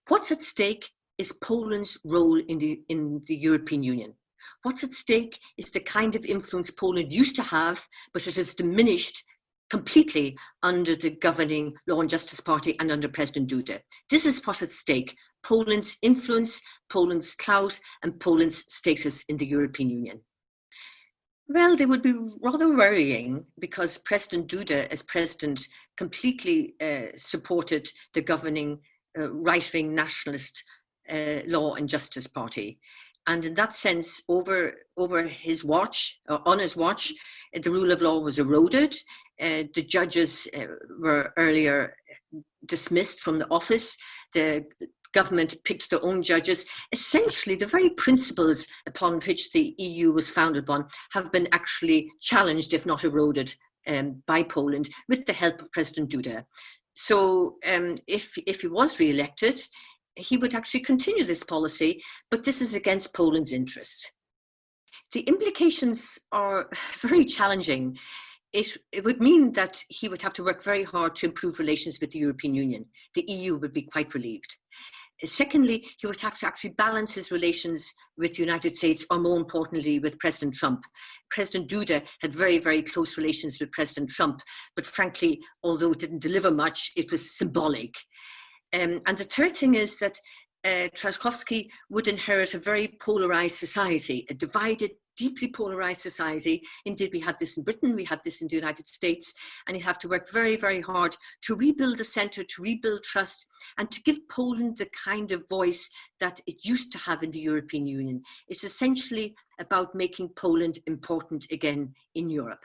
What's at stake is Poland's role in the European Union. What's at stake is the kind of influence Poland used to have, but it has diminished completely under the governing Law and Justice Party and under President Duda. This is what's at stake: Poland's influence, Poland's clout, and Poland's status in the European Union. Well, they would be rather worrying, because President Duda, as president, completely supported the governing right-wing nationalist Law and Justice Party. And in that sense, over his watch, on his watch, the rule of law was eroded. The judges were earlier dismissed from the office. The government picked their own judges. Essentially, the very principles upon which the EU was founded upon have been actually challenged, if not eroded, by Poland with the help of President Duda. So if he was re-elected, he would actually continue this policy, but this is against Poland's interests. The implications are very challenging. It would mean that he would have to work very hard to improve relations with the European Union. The EU would be quite relieved. Secondly, he would have to actually balance his relations with the United States, or more importantly, with President Trump. President Duda had very, very close relations with President Trump, but frankly, although it didn't deliver much, it was symbolic. And the third thing is that Trzaskowski would inherit a very polarized society, a divided, deeply polarized society. Indeed, we had this in Britain, we had this in the United States, and you have to work very, very hard to rebuild the center, to rebuild trust, and to give Poland the kind of voice that it used to have in the European Union. It's essentially about making Poland important again in Europe.